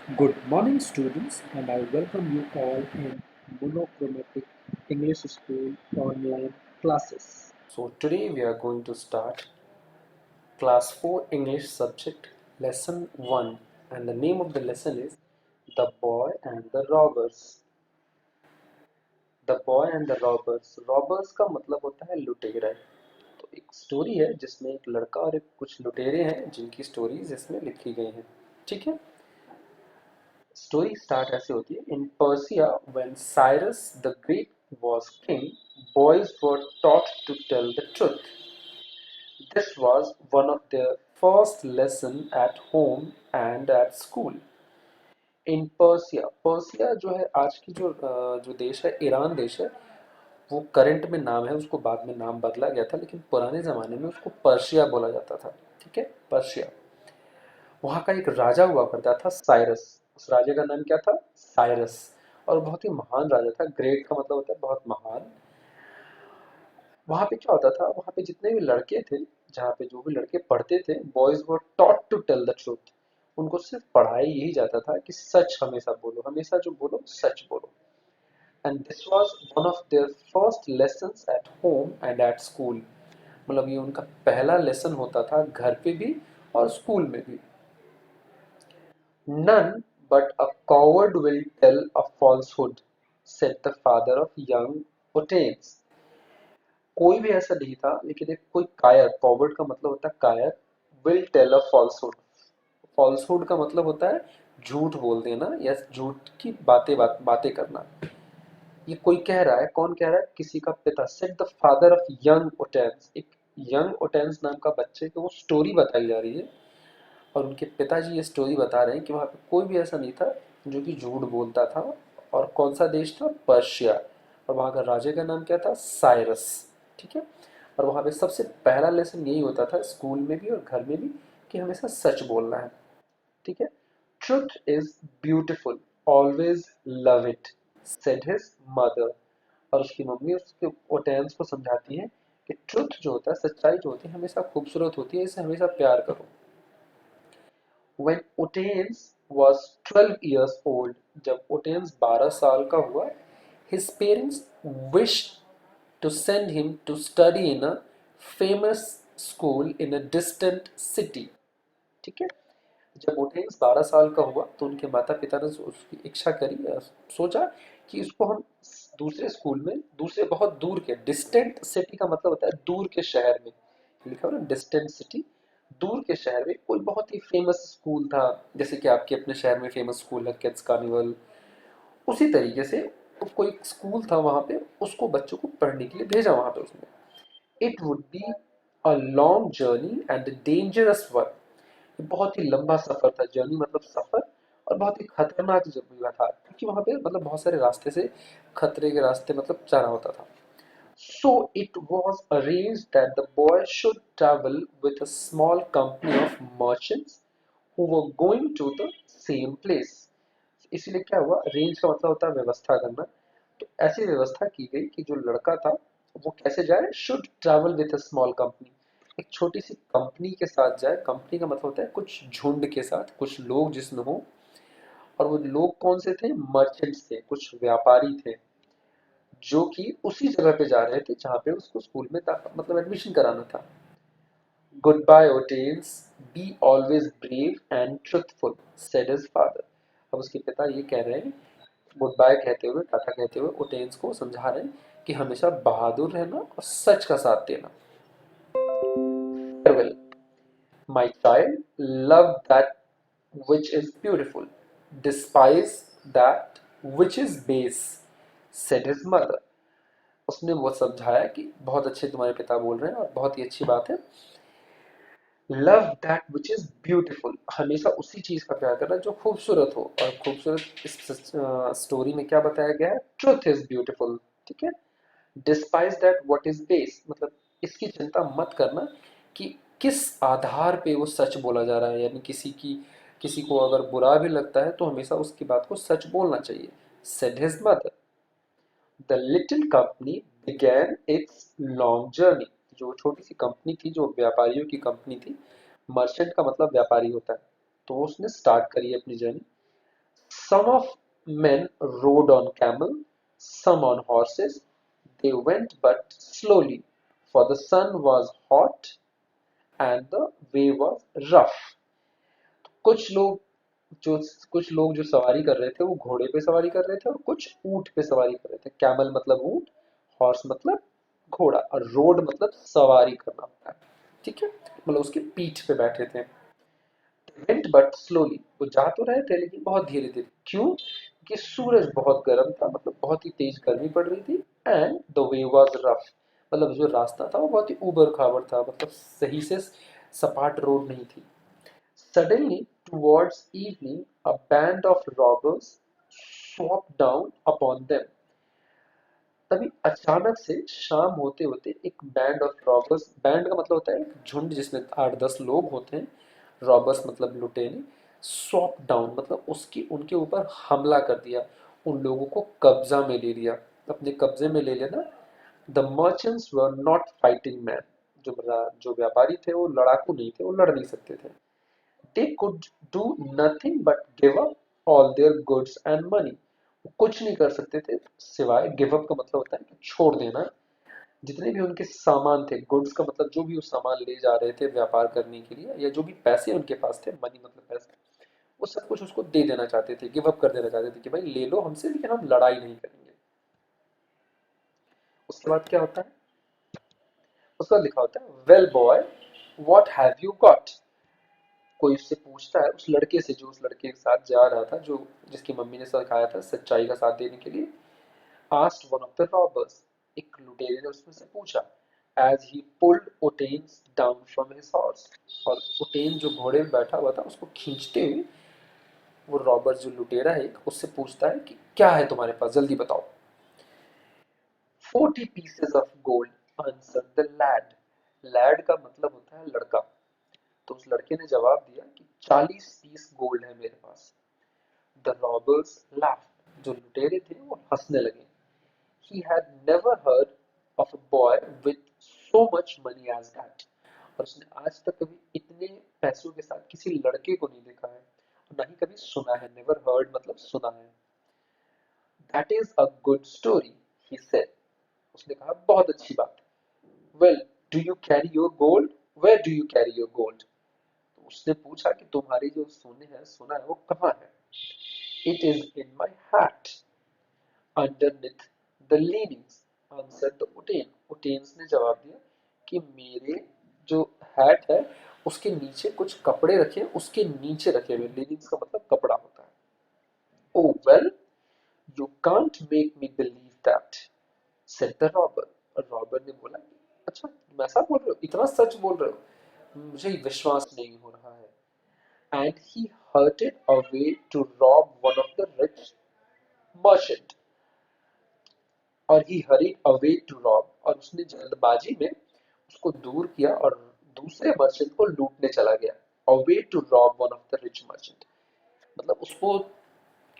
Good morning, students, and I welcome you all in Monochromatic English School online classes. So today we are going to start class 4 English subject lesson 1, and the name of the lesson is The Boy and the Robbers. The Boy and the Robbers. Robbers का मतलब होता है लुटेरा। तो एक story है जिसमें एक लड़का और एक कुछ लुटेरे हैं जिनकी स्टोरीज इसमें लिखी गई हैं। ठीक है। स्टोरी स्टार्ट ऐसे होती है। In Persia when Cyrus the great was king, boys were taught to tell the truth. This was one of their first lesson at home and at school. In Persia, Persia जो है आज की जो देश है, ईरान देश है। वो करंट में नाम है, उसको बाद में नाम बदला गया था, लेकिन पुराने ज़माने में उसको पर्शिया बोला जाता था। ठीक है, पर्शिया। वहाँ का एक राजा हुआ करता था, साइरस। उस राजा का नाम क्या था? साइरस। और बहुत ही महान राजा था। ग्रेट का मतलब होता है बहुत महान। वहाँ पे क्या होता था, वहाँ पे जितने भी लड़के थे, जहाँ पे जो भी लड़के पढ़ते थे, boys were taught to tell the truth. उनको सिर्फ पढ़ाई यही जाता था कि सच हमेशा बोलो, हमेशा जो बोलो सच बोलो। And this was one of their first lessons at home and at school. मतलब ये उनका पहला लेसन होता था, घर पे भी और स्कूल में भी। None but a coward will tell a falsehood, said the father of young Otanes. कोई भी ऐसा नहीं था, लेकिन एक कोई कायर, कॉवर्ड का मतलब होता है कायर, will tell a falsehood. Falsehood का मतलब होता है झूठ बोल देना या झूठ की बातें करना। ये कोई कह रहा है, कौन कह रहा है? किसी का पिता। Said the father of young Otanes. एक यंग ओटेंस नाम का बच्चे को वो स्टोरी बताई जा रही है, और उनके पिताजी ये स्टोरी बता रहे हैं कि वहाँ पे कोई भी ऐसा नहीं था जो कि झूठ बोलता था। और कौन सा देश था? पर्शिया। और वहाँ का राजा का नाम क्या था? साइरस। ठीक है। और वहाँ पे सबसे पहला लेसन यही होता था, स्कूल में भी और घर में भी, कि हमेशा सच बोलना है। ठीक है। Truth is beautiful, always love it, said his mother. और उसकी मम्मी उसके ओटेंस को समझाती है कि ट्रुथ जो होता है, सच्चाई जो होती है, हमेशा खूबसूरत होती है, इसे हमेशा प्यार करो। When Otanes was 12 years old, जब ओटेन्स 12 साल का हुआ, his parents wished to send him to study in a famous school in a distant city. ठीक है। जब ओटेन्स 12 साल का हुआ तो उनके माता पिता ने उसकी इच्छा करी, सोचा कि इसको हम दूसरे स्कूल में, दूसरे बहुत दूर के, डिस्टेंट सिटी का मतलब होता है दूर के शहर में, लिखा हुआ ना डिस्टेंट सिटी, दूर के शहर में कोई बहुत ही फेमस स्कूल था। जैसे कि आपके अपने शहर में फेमस स्कूल है किड्स कार्निवल, उसी तरीके से कोई स्कूल था वहां पे, उसको बच्चों को पढ़ने के लिए भेजा वहां पे उसने। It would be a long journey and dangerous one. बहुत ही लंबा सफर था, जर्नी मतलब सफर, और बहुत ही खतरनाक जगह था, क्योंकि वहां पे मतलब बहुत सारे रास्ते से खतरे के रास्ते मतलब जाना होता था। So it was arranged that the boy should travel with a small company of merchants who were going to the same place. इसीलिए क्या हुआ, अरेंज का मतलब होता है व्यवस्था करना। तो ऐसी व्यवस्था की गई कि जो लड़का था वो कैसे जाए, should travel with a small company, एक छोटी सी कंपनी के साथ जाए। कंपनी का मतलब होता है कुछ झुंड के साथ, कुछ लोग जिसमें हो। और वो लोग कौन से थे? मर्चेंट्स थे, कुछ व्यापारी थे, जो कि उसी जगह पे जा रहे थे जहाँ पे उसको स्कूल में मतलब एडमिशन कराना था। Good bye Otanes, be always brave and truthful, said his father. अब उसके पिता ये कह रहे हैं, गुड बाय कहते हुए, टाटा कहते हुए ओटेन्स को समझा रहे हैं कि हमेशा बहादुर रहना और सच का साथ देना। Farewell, my child, love that which is beautiful, despise that which is base, said his mother. उसने वो समझाया कि बहुत अच्छे तुम्हारे पिता बोल रहे हैं और बहुत ही अच्छी बात है। Love that which is beautiful, हमेशा उसी चीज का प्यार करना जो खूबसूरत हो। और खूबसूरत इस स्टोरी में क्या बताया गया है? Truth is beautiful. ठीक है। Despise that what is base, मतलब इसकी चिंता मत करना कि किस आधार पे वो सच बोला जा रहा है, यानी किसी को अगर बुरा भी लगता है तो हमेशा उसकी बात को सच बोलना चाहिए। Said his mother. The little company began it's long journey. जो छोटी सी कंपनी थी, जो व्यापारियों की कंपनी थी, मर्चेंट का मतलब व्यापारी होता है, तो उसने स्टार्ट करी अपनी journey. Some of men rode on camel, some on horses. They went but slowly, for the sun was hot and the way was rough. कुछ लोग जो कुछ लोग जो सवारी कर रहे थे वो घोड़े पे सवारी कर रहे थे और कुछ ऊंट पे सवारी कर रहे थे। कैमल मतलब ऊंट, हॉर्स मतलब घोड़ा और रोड मतलब सवारी करना होता है। ठीक है, मतलब उसकी पीठ पे बैठे थे। वेंट बट स्लोली, वो जा तो रहे थे लेकिन बहुत धीरे धीरे। क्यों? कि सूरज बहुत गर्म था, मतलब बहुत ही तेज गर्मी पड़ रही थी। And the way was rough, मतलब जो रास्ता था वो बहुत ही ऊबड़ खाबड़ था, मतलब सही से सपाट रोड नहीं थी। Suddenly, towards evening, a band of robbers swooped down upon them. तभी अचानक से शाम होते होते एक बैंड ऑफ रॉबर्स, बैंड का मतलब होता है एक झुंड जिसमें 8-10 लोग होते हैं, रॉबर्स मतलब लुटेरे, स्वॉप डाउन मतलब उसकी उनके ऊपर हमला कर दिया, उन लोगों को कब्जा में ले लिया। अपने कब्जे में ले लेना। The merchants were not fighting man, जो व्यापारी थे वो लड़ाकू नहीं थे, वो लड़ नहीं सकते थे। They could do nothing but give up all their goods and money. वो कुछ नहीं कर सकते थे सिवाय गिव अप, का मतलब होता है कि छोड़ देना। जितने भी उनके सामान थे, गुड्स का मतलब जो भी वो सामान ले जा रहे थे व्यापार करने के लिए, या जो भी पैसे उनके पास थे, मनी मतलब पैसे, वो सब कुछ उसको दे देना चाहते थे, गिव अप कर देना चाहते थे कि भाई ले लो हमसे लेकिन हम लड़ाई नहीं करेंगे। उसके बाद क्या होता है? उसके बाद लिखा होता है well boy, what have you got. कोई उससे पूछता है, उस लड़के से जो उस लड़के के साथ जा रहा था, जो जिसकी मम्मी ने सिखाया था सच्चाई का साथ देने के लिए। Asked one of the robbers, एक लुटेरे ने उसमें से पूछा। As he pulled Otanes down from his horse, और ओटेन जो घोड़े में बैठा हुआ था उसको खींचते हुए वो रॉबर जो लुटेरा है उससे पूछता है कि क्या है तुम्हारे पास, जल्दी बताओ। 40 pieces of gold, answered the lad. Lad का मतलब होता है लड़का। तो उस लड़के ने जवाब दिया कि 40 पीस गोल्ड है मेरे पास। द रॉबर्स laughed, जो लुटेरे थे वो हंसने लगे। He had never heard of a boy with so much money as that. और उसने आज तक कभी इतने पैसों के साथ किसी लड़के को नहीं देखा है, और ना ही कभी सुना है। Never heard मतलब सुना है। That is a good story, he said. उसने कहा बहुत अच्छी बात। Well, do you carry your gold? Where do you carry your gold? तो उसने पूछा कि तुम्हारी जो सोना है वो कहाँ है? It is in my hat, underneath the leanings, answered the Utain. Utains ने जवाब दिया कि मेरे जो हैट है उसके नीचे कुछ कपड़े रखे, उसके नीचे रखे हुए। लीनिंग्स का मतलब कपड़ा होता है। Oh well, you can't make me believe that, said the robber. और रॉबर ने बोला, अच्छा तुम ऐसा बोल रहे हो, इतना सच बोल रहे हो, मुझे विश्वास नहीं हो रहा है। And he hurried away to rob one of the rich merchant. और he hurried away to rob, और उसने जल्दबाजी में उसको दूर किया और दूसरे मर्चेंट को लूटने चला गया। Away to rob one of the rich merchant, मतलब उसको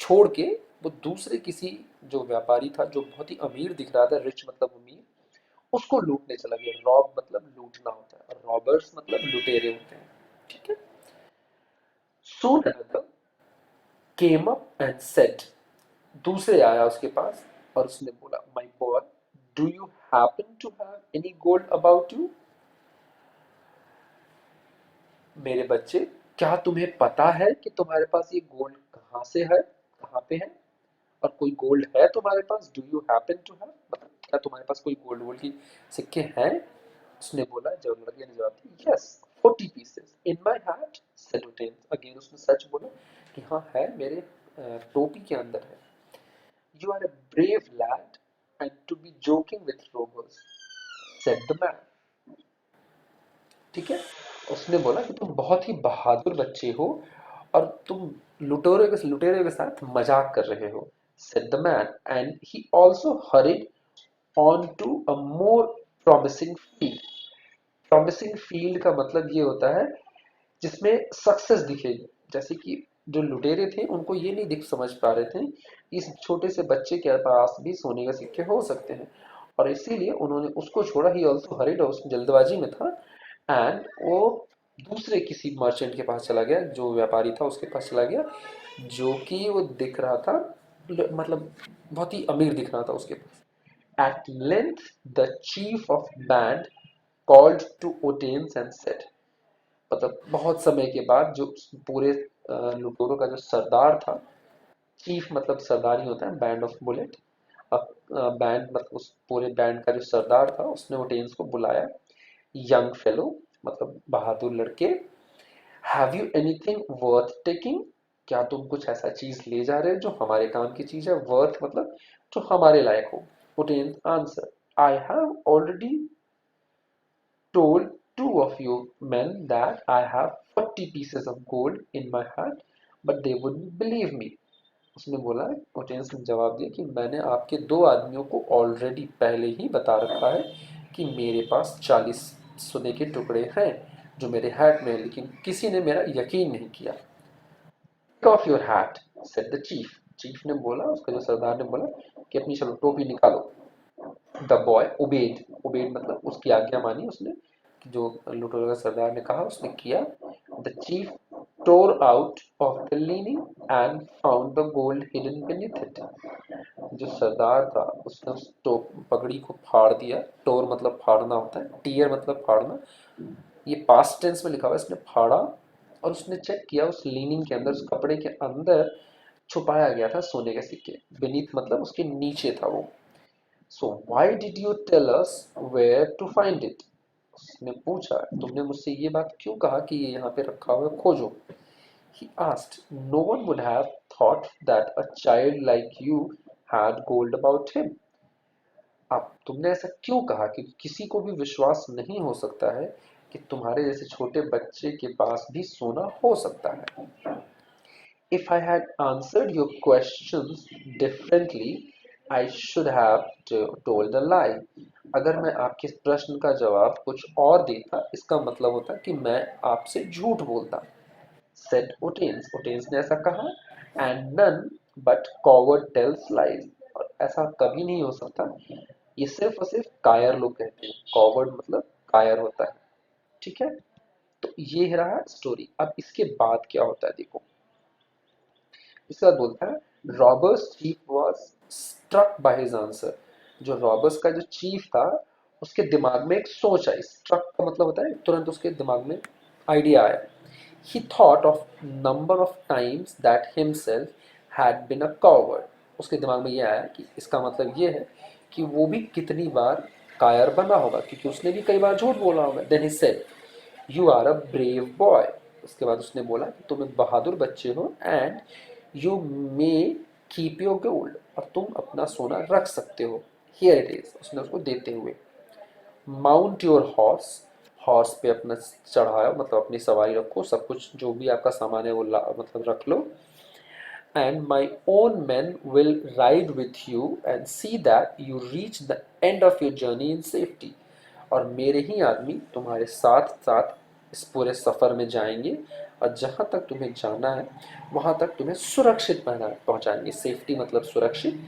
छोड़ के वो दूसरे किसी जो व्यापारी था जो बहुत ही अमीर दिख रहा था, रिच मतलब अमीर, उसको लूटने चला गया। रॉब मतलब लूटना होता है और रॉबर्स मतलब लुटेरे होते हैं। ठीक है। Soon another came up and said, दूसरे आया उसके पास और उसने बोला, my boy, do you happen to have any gold about you. मेरे बच्चे, क्या तुम्हें पता है कि तुम्हारे पास ये गोल्ड कहाँ से है, कहाँ पे है, और कोई गोल्ड है तुम्हारे पास? Do you happen to have मतलब क्या तुम्हारे पास कोई गोल्ड वोल्ड की सिक्के हैं? उसने बोला, जब लड़के ने जवाब दिया, yes 40 pieces in my hat, said Oten. Again उसने सच बोला कि हाँ है, मेरे टोपी के अंदर है। You are a brave lad, and to be joking with robbers, said the man. ठीक है, उसने बोला कि तुम बहुत ही बहादुर बच्चे हो और तुम लुटेरे के साथ मजाक कर रहे हो, said the man, and he also hurried on to a more promising field. Promising field का मतलब ये होता है जिसमें सक्सेस दिखेगी। जैसे कि जो लुटेरे थे उनको ये नहीं दिख समझ पा रहे थे इस छोटे से बच्चे के पास भी सोने के सिक्के हो सकते हैं, और इसीलिए उन्होंने उसको छोड़ा। ही ऑल्सो हरिड, उस जल्दबाजी में था। एंड वो दूसरे किसी मर्चेंट के पास चला गया, जो व्यापारी था उसके पास चला गया। जो कि वो दिख रहा था, मतलब बहुत ही अमीर दिख रहा था उसके पास। At length the chief of band called to Otanes and said, मतलब बहुत समय के बाद जो पूरे लुटेरों का जो सरदार था, चीफ मतलब सरदार ही होता है, बैंड ऑफ बुलेट, अब बैंड मतलब उस पूरे बैंड का जो सरदार था उसने ओटेन्स को बुलाया। यंग फेलो मतलब बहादुर लड़के, have you anything worth taking, क्या तुम कुछ ऐसा चीज ले जा रहे हो जो हमारे काम की चीज है, वर्थ मतलब जो हमारे लायक हो। Otanes answer, I have already told two of you men that I have 40 pieces of gold in my hat, but they wouldn't believe me. उसने बोला, ओटेंस ने जवाब दिया कि मैंने आपके दो आदमियों को ऑलरेडी पहले ही बता रखा है कि मेरे पास 40 सोने के टुकड़े हैं जो मेरे हैट में है, लेकिन किसी ने मेरा यकीन नहीं किया। Take off your hat, said the chief. Chief ने बोला, उसका जो सरदार ने बोला कि अपनी चलो टोपी निकालो। द बॉय ओबेड, ओबेड मतलब उसकी आज्ञा मानी उसने, जो लुटेरो का सरदार ने कहा उसने किया। The chief tore out of the lining and found the gold hidden beneath it. जो सरदार था उसने उस पगड़ी को फाड़ दिया। टोर मतलब फाड़ना होता है, टीयर मतलब फाड़ना, ये पास्ट टेंस में लिखा हुआ है, इसने फाड़ा और उसने चेक किया उस लीनिंग के अंदर, उस कपड़े के अंदर छुपाया गया था सोने के सिक्के। बीनीथ मतलब उसके नीचे था वो। So why did you tell us where to find it, उसने पूछा तुमने मुझसे ये बात क्यों कहा कि ये यहाँ पे रखा हुआ है, खोजो। He asked, no one would have thought that a child like you had gold about him. अब तुमने ऐसा क्यों कहा कि किसी को भी विश्वास नहीं हो सकता है कि तुम्हारे जैसे छोटे बच्चे के पास भी सोना हो सकता है। If I had answered your questions differently, I should have told a lie. अगर मैं आपके प्रश्न का जवाब कुछ और देता, इसका मतलब होता कि मैं आपसे झूठ बोलता। Said Otanes, Otanes ने ऐसा कहा। And none but coward tells lies, और ऐसा कभी नहीं हो सकता, ये सिर्फ और सिर्फ कायर लोग कहते हैं। कॉवर्ड मतलब कायर होता है, ठीक है। तो ये रहा स्टोरी। अब इसके बाद क्या होता है देखो, इसके बाद बोलता है robbers chief was struck by his answer. जो रॉबर्स का जो चीफ था उसके दिमाग में एक सोच आई। स्ट्रक का मतलब होता है तुरंत उसके दिमाग में आइडिया आया। He thought of number of times that himself had been a coward. उसके दिमाग में ये आया कि इसका मतलब ये है कि वो भी कितनी बार कायर बना होगा, क्योंकि उसने भी कई बार झूठ बोला होगा। Then he said, you are a brave boy. उसके बाद उसने बोला कि तुम एक बहादुर बच्चे हो, and you may keep your gold, और तुम अपना सोना रख सकते हो। हियर इट इज, उसने उसको देते हुए। माउंट योर हॉर्स, हॉर्स पे अपना चढ़ाओ मतलब अपनी सवारी रखो, सब कुछ जो भी आपका सामान है वो मतलब रख लो। And my own man will ride with you and see that you reach the end of your journey in safety. और मेरे ही आदमी तुम्हारे साथ साथ इस पूरे सफ़र में जाएंगे, और जहाँ तक तुम्हें जाना है वहाँ तक तुम्हें सुरक्षित पहुँचाएंगे। सेफ्टी मतलब सुरक्षित,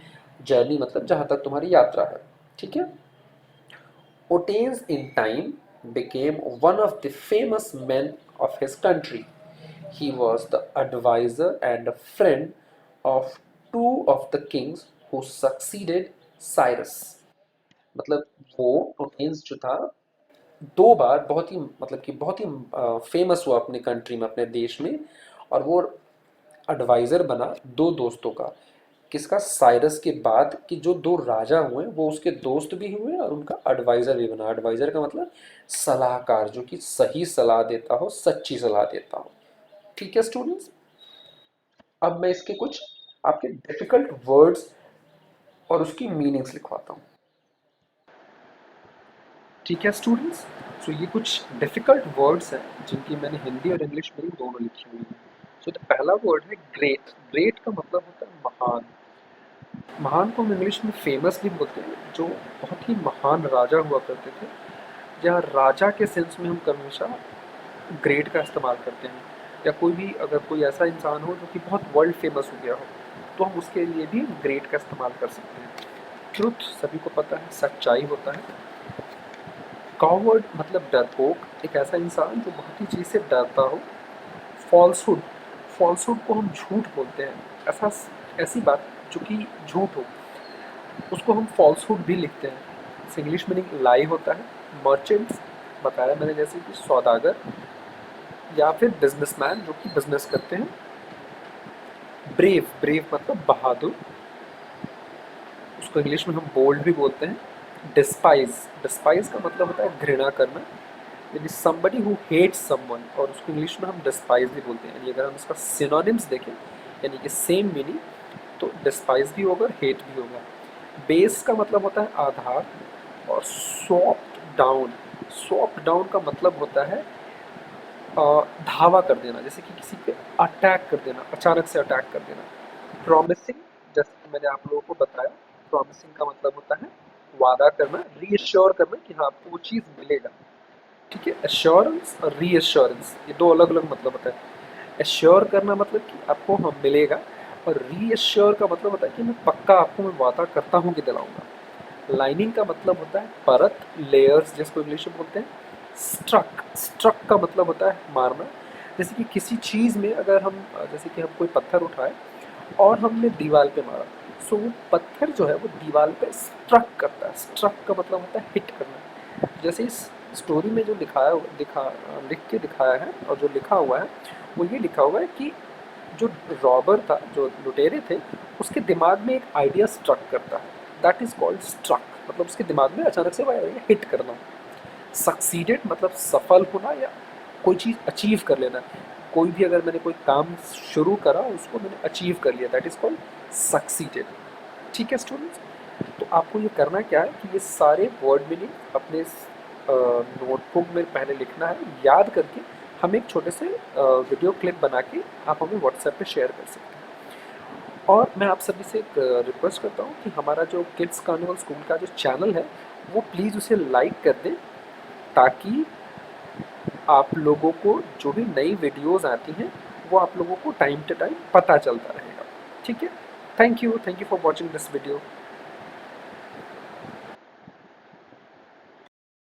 जर्नी मतलब जहाँ तक तुम्हारी यात्रा है, ठीक है। Otanes in time became one of the famous men of his country. He was the advisor and a friend of two of the kings who succeeded Cyrus. मतलब वो ओटेन्स जो था दो बार बहुत ही मतलब कि बहुत ही फेमस हुआ अपने कंट्री में, अपने देश में, और वो एडवाइज़र बना दो दोस्तों का। किसका? साइरस के बाद कि जो दो राजा हुए वो उसके दोस्त भी हुए और उनका एडवाइज़र भी बना। एडवाइज़र का मतलब सलाहकार, जो कि सही सलाह देता हो, सच्ची सलाह देता हो, ठीक है स्टूडेंट्स। अब मैं इसके कुछ आपके डिफिकल्ट वर्ड्स और उसकी मीनिंग्स लिखवाता हूँ, ठीक है स्टूडेंट्स। सो ये कुछ डिफिकल्ट वर्ड्स हैं जिनकी मैंने हिंदी और इंग्लिश में दोनों लिखी हुई हैं। सो तो पहला वर्ड है ग्रेट। ग्रेट का मतलब होता है महान। महान को हम इंग्लिश में फेमस भी बोलते हैं। जो बहुत ही महान राजा हुआ करते थे, या राजा के सेंस में हम हमेशा ग्रेट का इस्तेमाल करते हैं। या कोई भी अगर कोई ऐसा इंसान हो जो कि बहुत वर्ल्ड फेमस हो गया हो, तो हम उसके लिए भी ग्रेट का इस्तेमाल कर सकते हैं। ट्रुथ सभी को पता है, सच्चाई होता है। कॉवर्ड मतलब डरपोक, एक ऐसा इंसान जो बहुत ही चीज़ से डरता हो। फॉल्सहुड, फॉल्सहुड को हम झूठ बोलते हैं, ऐसा ऐसी बात जो कि झूठ हो उसको हम फॉल्सहुड भी लिखते हैं। इंग्लिश मीनिंग लाई होता है। मर्चेंट्स बताया मैंने जैसे कि सौदागर या फिर बिजनेसमैन जो कि बिजनेस करते हैं। ब्रेव, ब्रेव मतलब बहादुर, उसको इंग्लिश में हम बोल्ड भी बोलते हैं। डिस्पाइज, डिस्पाइज का मतलब होता है घृणा करना, यानी somebody who hates someone, और उसको इंग्लिश में हम डिस्पाइज भी बोलते हैं। यानी अगर हम इसका सिनोनिम्स देखें यानी कि सेम मीनिंग, तो डिस्पाइज भी होगा और हेट भी होगा। बेस का मतलब होता है आधार, और स्वॉप्ड डाउन, स्वॉप डाउन का मतलब होता है धावा कर देना, जैसे कि किसी पे अटैक कर देना, अचानक से अटैक कर देना। प्रॉमिसिंग, जैसे कि मैंने आप लोगों को बताया, प्रॉमिसिंग का मतलब होता है वादा करना, रीअश्योर करना कि हाँ आपको वो चीज़ मिलेगा। ठीक है, एश्योरेंस और रीअश्योरेंस ये दो अलग अलग मतलब होता है। एश्योर करना मतलब कि आपको हाँ मिलेगा, और रीअश्योर का मतलब होता है कि मैं पक्का आपको मैं वादा करता हूँ कि दिलाऊंगा। लाइनिंग का मतलब होता है परत, लेयर्स जिसको इंग्लिश में बोलते हैं। स्ट्रक, स्ट्रक का मतलब होता है मारना, जैसे कि किसी चीज़ में अगर हम जैसे कि हम कोई पत्थर उठाए और हमने दीवार पे मारा, सो वो पत्थर जो है वो दीवार पे स्ट्रक करता है। स्ट्रक का मतलब होता है हिट करना। जैसे इस स्टोरी में जो लिख के दिखाया है और जो लिखा हुआ है वो ये लिखा हुआ है कि जो रॉबर था, जो लुटेरे थे, उसके दिमाग में एक आइडिया स्ट्रक करता है, दैट इज कॉल्ड स्ट्रक, मतलब उसके दिमाग में अचानक से वो आइडिया हिट करना। सक्सीडेड मतलब सफल होना या कोई चीज़ अचीव कर लेना। कोई भी अगर मैंने कोई काम शुरू करा उसको मैंने अचीव कर लिया, दैट इज कॉल्ड सक्सीडेड। ठीक है स्टूडेंट्स, तो आपको ये करना क्या है कि ये सारे वर्ड मीनिंग अपने नोटबुक में पहले लिखना है, याद करके हम एक छोटे से वीडियो क्लिप बना के आप हमें व्हाट्सएप पे शेयर कर सकते हैं। और मैं आप सभी से एक रिक्वेस्ट करता हूँ कि हमारा जो किड्स कार्निवल स्कूल का जो चैनल है वो प्लीज़ उसे लाइक कर दें, ताकि आप लोगों को जो भी नई वीडियोस आती हैं वो आप लोगों को टाइम टू टाइम पता चलता रहेगा। ठीक है, thank you for watching this video.